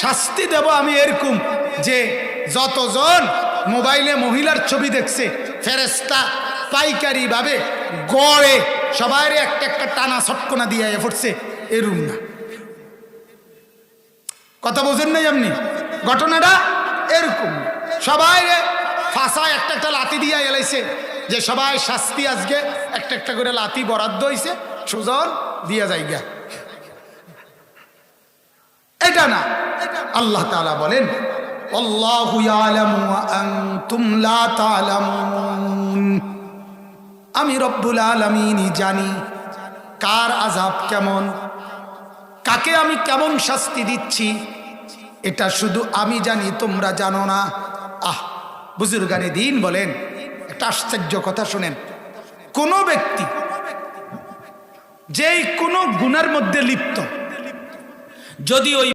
শাস্তি দেব আমি এরকম যে যতজন মোবাইলে মহিলার ছবি দেখছে ফেরেশতা পাইকারি ভাবে গড়ে সবাই একটা একটা টানা ছটকনা দিয়ে পড়ছে এরকম না। কথা বোঝেন নাই আপনি? ঘটনাটা এরকম সবাই ফাঁসায় একটা একটা লাথি দিয়ে এলাইছে যে সবাই শাস্তি আজকে একটা একটা করে লাথি বরাদ্দ হয়েছে সুজন দিয়া যাইগা। এটা না, আল্লাহ তাআলা বলেন আল্লাহু ইয়ালামু ওয়া আনতুম লা তা'লামুন, আমি রব্বুল আলামিন জানি কার আযাব কেমন, কাকে আমি কেমন শাস্তি দিচ্ছি, এটা শুধু আমি জানি, তোমরা জানো না। বুজুর্গানে দ্বীন বলেন একটা আশ্চর্য কথা শুনেন, কোন ব্যক্তি যেই কোনো গুনার মধ্যে লিপ্ত যদি ওই